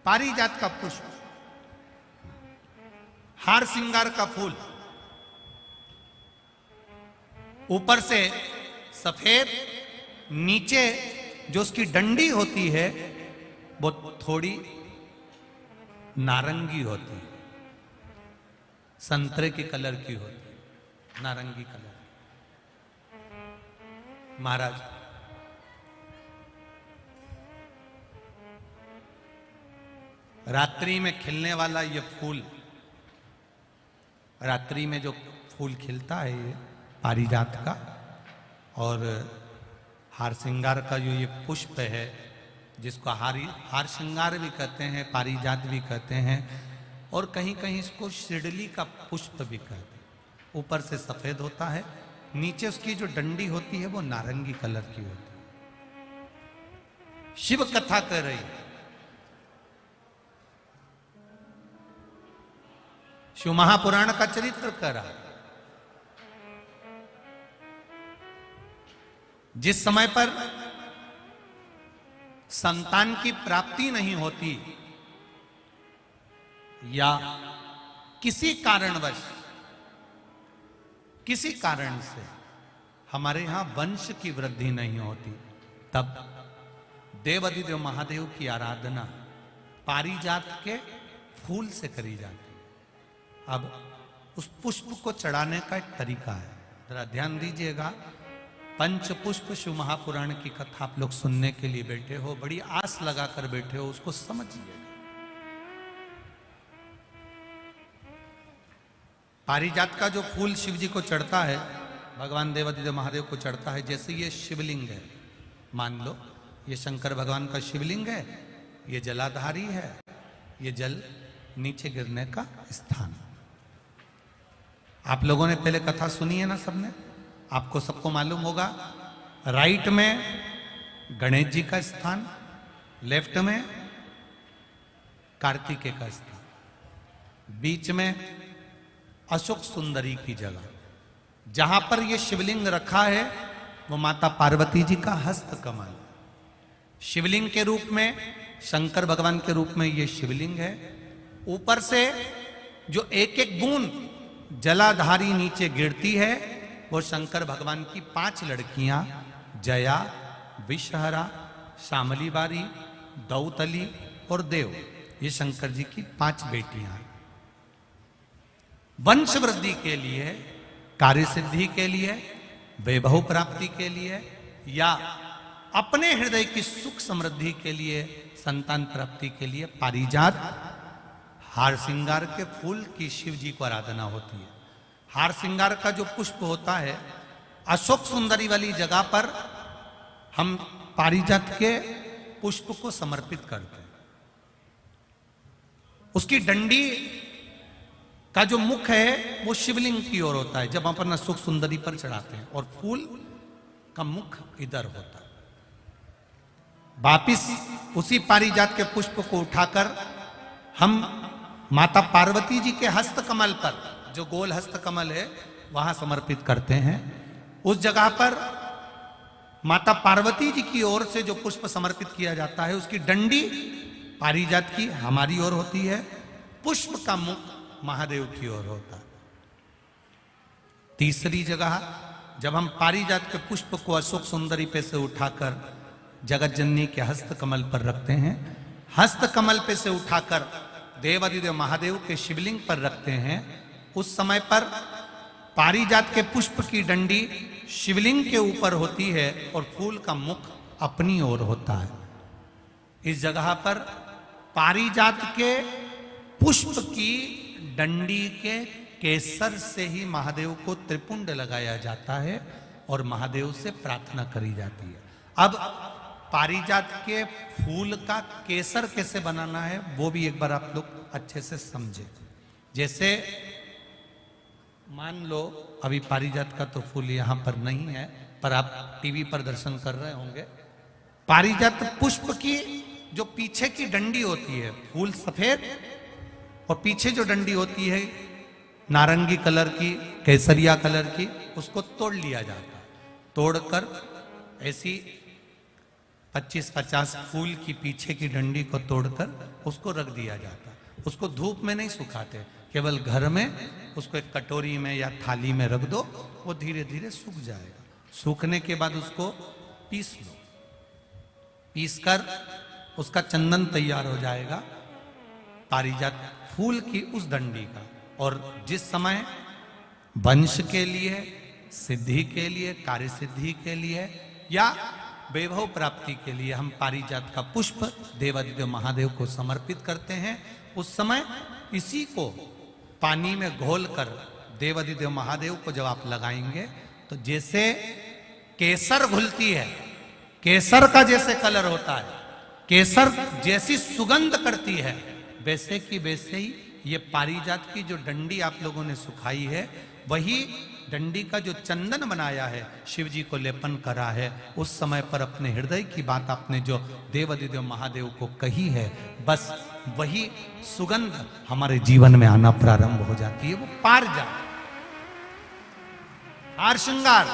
पारिजात का पुष्प, हार श्रृंगार का फूल, ऊपर से सफेद, नीचे जो उसकी डंडी होती है वो थोड़ी नारंगी होती है, संतरे के कलर की होती है, नारंगी कलर। महाराज रात्रि में खिलने वाला ये फूल, रात्रि में जो फूल खिलता है ये पारिजात का, और हार श्रृंगार का जो ये पुष्प है जिसको हार श्रृंगार भी कहते हैं, पारिजात भी कहते हैं, और कहीं कहीं इसको शिरडली का पुष्प भी कहते हैं। ऊपर से सफेद होता है, नीचे उसकी जो डंडी होती है वो नारंगी कलर की होती है। शिव कथा कर रही है, शिव महापुराण का चरित्र कर रहा है। जिस समय पर संतान की प्राप्ति नहीं होती या किसी कारणवश, किसी कारण से हमारे यहां वंश की वृद्धि नहीं होती, तब देवाधिदेव महादेव की आराधना पारिजात के फूल से करी जाती है। अब उस पुष्प को चढ़ाने का एक तरीका है, जरा ध्यान दीजिएगा। पंच पुष्प शिव महापुराण की कथा आप लोग सुनने के लिए बैठे हो, बड़ी आस लगाकर बैठे हो, उसको समझिए। पारिजात का जो फूल शिव जी को चढ़ता है, भगवान देवाधिदेव महादेव को चढ़ता है, जैसे ये शिवलिंग है, मान लो ये शंकर भगवान का शिवलिंग है, ये जलाधारी है, ये जल नीचे गिरने का स्थान। आप लोगों ने पहले कथा सुनी है ना सबने, आपको सबको मालूम होगा। राइट में गणेश जी का स्थान, लेफ्ट में कार्तिकेय का स्थान, बीच में अशोक सुंदरी की जगह। जहां पर यह शिवलिंग रखा है वो माता पार्वती जी का हस्त कमल, शिवलिंग के रूप में, शंकर भगवान के रूप में यह शिवलिंग है। ऊपर से जो एक एक बूंद जलाधारी नीचे गिरती है वो शंकर भगवान की 5 लड़कियां, जया, विषहरा, शामली बारी, दौतली और देव, ये शंकर जी की 5 बेटियां हैं। वंश वृद्धि के लिए, कार्य सिद्धि के लिए, वैभव प्राप्ति के लिए, या अपने हृदय की सुख समृद्धि के लिए, संतान प्राप्ति के लिए पारिजात हार श्रृंगार के फूल की शिव जी को आराधना होती है। हार श्रृंगार का जो पुष्प होता है, अशोक सुंदरी वाली जगह पर हम पारिजात के पुष्प को समर्पित करते हैं। उसकी डंडी का जो मुख है वो शिवलिंग की ओर होता है जब अपन अशोक सुंदरी पर चढ़ाते हैं, और फूल का मुख इधर होता है। वापिस उसी पारिजात के पुष्प को उठाकर हम माता पार्वती जी के हस्त कमल पर, जो गोल हस्त कमल है, वहां समर्पित करते हैं। उस जगह पर माता पार्वती जी की ओर से जो पुष्प समर्पित किया जाता है, उसकी डंडी पारिजात की हमारी ओर होती है, पुष्प का मुख महादेव की ओर होता है। तीसरी जगह जब हम पारिजात के पुष्प को अशोक सुंदरी पे से उठाकर जगत जननी के हस्त कमल पर रखते हैं, हस्त कमल पे से उठाकर देवाधिदेव महादेव के शिवलिंग पर रखते हैं, उस समय पर पारिजात के पुष्प की डंडी शिवलिंग के ऊपर होती है और फूल का मुख अपनी ओर होता है। इस जगह पर पारिजात के पुष्प की डंडी के केसर से ही महादेव को त्रिपुंड लगाया जाता है और महादेव से प्रार्थना करी जाती है। अब पारिजात के फूल का केसर कैसे बनाना है वो भी एक बार आप लोग अच्छे से समझे। जैसे मान लो अभी पारिजात का तो फूल यहाँ पर नहीं है, पर आप टीवी पर दर्शन कर रहे होंगे। पारिजात पुष्प की जो पीछे की डंडी होती है, फूल सफेद और पीछे जो डंडी होती है नारंगी कलर की, केसरिया कलर की, उसको तोड़ लिया जाता है। तोड़कर ऐसी 25-50 फूल की पीछे की डंडी को तोड़कर उसको रख दिया जाता। उसको धूप में नहीं सुखाते, केवल घर में उसको एक कटोरी में या थाली में रख दो, वो धीरे धीरे सूख जाएगा। सूखने के बाद उसको पीस लो, पीसकर उसका चंदन तैयार हो जाएगा पारिजात फूल की उस डंडी का। और जिस समय वंश के लिए, सिद्धि के लिए, कार्य सिद्धि के लिए या वैभव प्राप्ति के लिए हम पारिजात का पुष्प देवादिदेव महादेव को समर्पित करते हैं, उस समय इसी को पानी में घोलकर देवादिदेव महादेव को जब आप लगाएंगे तो जैसे केसर घुलती है, केसर का जैसे कलर होता है, केसर जैसी सुगंध करती है, वैसे की वैसे ही ये पारिजात की जो डंडी आप लोगों ने सुखाई है, वही डंडी का जो चंदन बनाया है, शिव जी को लेपन करा है, उस समय पर अपने हृदय की बात आपने जो देवादिदेव महादेव को कही है, बस वही सुगंध हमारे जीवन में आना प्रारंभ हो जाती है। वो पारिजात हार श्रृंगार।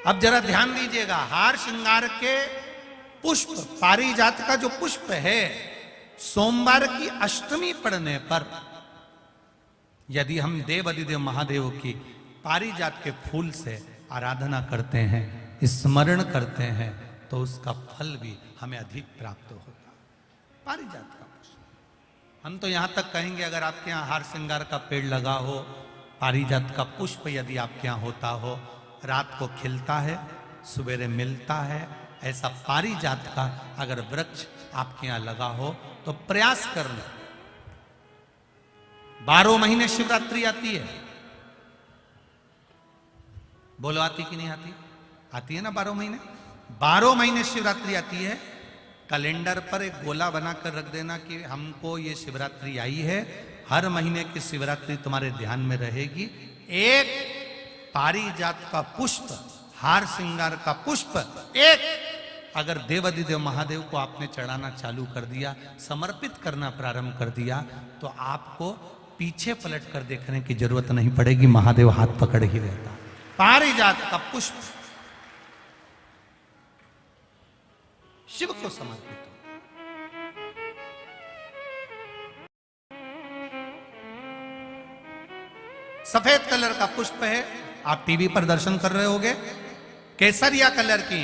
अब जरा ध्यान दीजिएगा, हार श्रृंगार के पुष्प, पारिजात का जो पुष्प है, सोमवार की अष्टमी पड़ने पर यदि हम देवादिदेव महादेव की पारिजात के फूल से आराधना करते हैं, स्मरण करते हैं, तो उसका फल भी हमें अधिक प्राप्त होगा। पारिजात का पुष्प, हम तो यहां तक कहेंगे अगर आपके यहां हार श्रृंगार का पेड़ लगा हो, पारिजात का पुष्प यदि आपके यहां होता हो, रात को खिलता है, सवेरे मिलता है, ऐसा पारिजात का अगर वृक्ष आपके यहां लगा हो तो प्रयास कर लो। 12 महीने शिवरात्रि आती है, बोलो आती कि नहीं आती? आती है ना 12 महीने। 12 महीने शिवरात्रि आती है। कैलेंडर पर एक गोला बनाकर रख देना कि हमको ये शिवरात्रि आई है, हर महीने की शिवरात्रि तुम्हारे ध्यान में रहेगी। एक पारिजात का पुष्प, हार श्रृंगार का पुष्प, एक अगर देवादिदेव महादेव को आपने चढ़ाना चालू कर दिया, समर्पित करना प्रारंभ कर दिया, तो आपको पीछे पलट कर देखने की जरूरत नहीं पड़ेगी, महादेव हाथ पकड़ ही रहता। पारिजात का पुष्प शिव को समर्पित हो। सफेद कलर का पुष्प है, आप टीवी पर दर्शन कर रहे होंगे। केसरिया कलर की,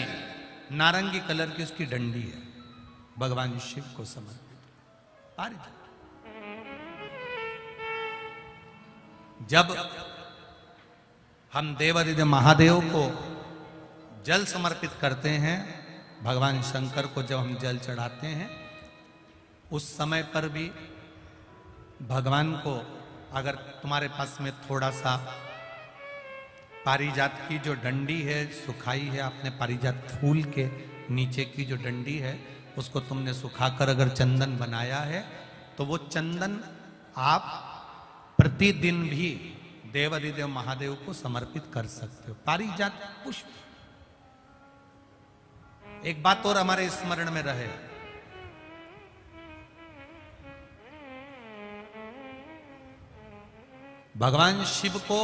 नारंगी कलर की उसकी डंडी है, भगवान शिव को समर्पित पारिजात। जब हम देवादिदेव महादेव को जल समर्पित करते हैं, भगवान शंकर को जब हम जल चढ़ाते हैं, उस समय पर भी भगवान को, अगर तुम्हारे पास में थोड़ा सा पारिजात की जो डंडी है सुखाई है, आपने पारिजात फूल के नीचे की जो डंडी है उसको तुमने सुखाकर अगर चंदन बनाया है, तो वो चंदन आप प्रतिदिन भी देवादिदेव महादेव को समर्पित कर सकते हो। पारिजात पुष्प। एक बात और हमारे स्मरण में रहे, भगवान शिव को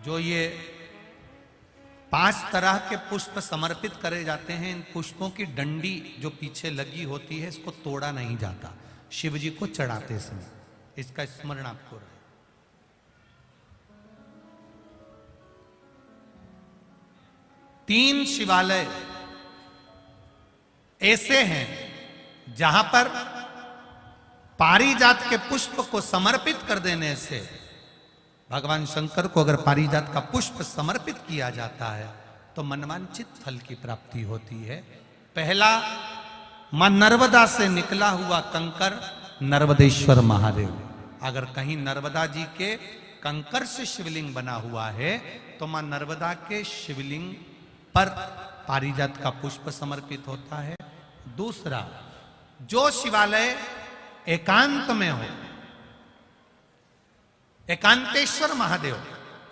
जो ये 5 तरह के पुष्प समर्पित करे जाते हैं, इन पुष्पों की डंडी जो पीछे लगी होती है, इसको तोड़ा नहीं जाता शिव जी को चढ़ाते समय। इसका स्मरण आपको रहे। तीन शिवालय ऐसे हैं जहां पर पारिजात के पुष्प को समर्पित कर देने से, भगवान शंकर को अगर पारिजात का पुष्प समर्पित किया जाता है तो मनवांचित फल की प्राप्ति होती है। पहला, मां नर्मदा से निकला हुआ कंकर नर्मदेश्वर महादेव। अगर कहीं नर्मदा जी के कंकर से शिवलिंग बना हुआ है तो मां नर्मदा के शिवलिंग पर पारिजात का पुष्प समर्पित होता है। दूसरा, जो शिवालय एकांत में हो, एकांतेश्वर महादेव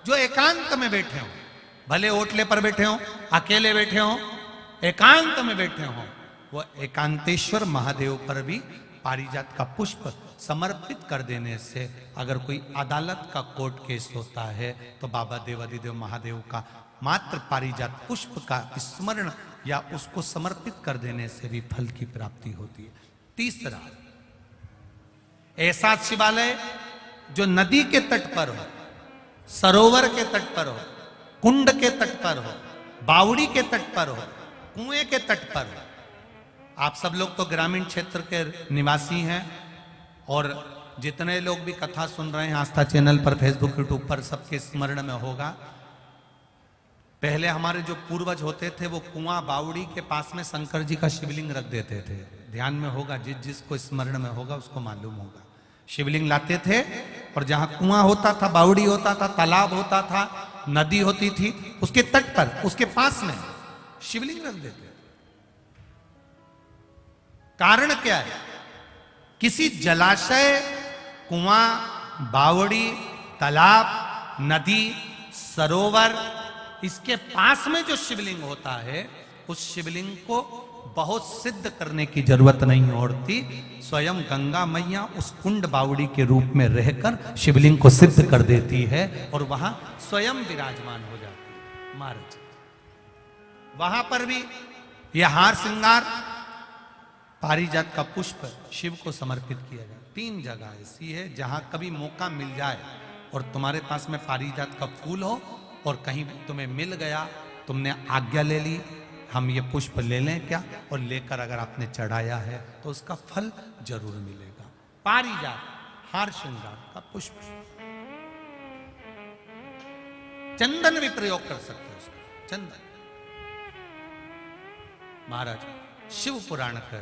जो एकांत में बैठे हो, भले ओटले पर बैठे हो, अकेले बैठे हो, एकांत में बैठे हो, वो एकांतेश्वर महादेव पर भी पारिजात का पुष्प समर्पित कर देने से, अगर कोई अदालत का कोर्ट केस होता है तो बाबा देवादिदेव महादेव का मात्र पारिजात पुष्प का स्मरण या उसको समर्पित कर देने से भी फल की प्राप्ति होती है। तीसरा, ऐसा शिवालय जो नदी के तट पर हो, सरोवर के तट पर हो, कुंड के तट पर हो, बावड़ी के तट पर हो, कुएं के तट पर हो। आप सब लोग तो ग्रामीण क्षेत्र के निवासी हैं और जितने लोग भी कथा सुन रहे हैं आस्था चैनल पर, फेसबुक, यूट्यूब पर, सबके स्मरण में होगा, पहले हमारे जो पूर्वज होते थे वो कुआं बावड़ी के पास में शंकर जी का शिवलिंग रख देते थे। ध्यान में होगा, जिसको स्मरण में होगा उसको मालूम होगा। शिवलिंग लाते थे और जहां कुआं होता था, बावड़ी होता था, तालाब होता था, नदी होती थी, उसके तट पर, उसके पास में शिवलिंग रख देते थे। कारण क्या है? किसी जलाशय, कुआं, बावड़ी, तालाब, नदी, सरोवर, इसके पास में जो शिवलिंग होता है, उस शिवलिंग को बहुत सिद्ध करने की जरूरत नहीं होती। स्वयं गंगा मैया उस कुंड बावड़ी के रूप में रहकर शिवलिंग को सिद्ध कर देती है और वहां स्वयं विराजमान हो जाती है महाराज। वहां पर भी यह हार श्रृंगार पारिजात का पुष्प शिव को समर्पित किया जाए। 3 जगह ऐसी है जहां कभी मौका मिल जाए और तुम्हारे पास में पारिजात का फूल हो और कहीं तुम्हें मिल गया, तुमने आज्ञा ले ली, हम ये पुष्प ले लें क्या, और लेकर अगर आपने चढ़ाया है तो उसका फल जरूर मिलेगा। पारिजात, हार श्रृंगार का पुष्प। चंदन भी प्रयोग कर सकते हो उसका, चंदन। महाराज शिव पुराण कर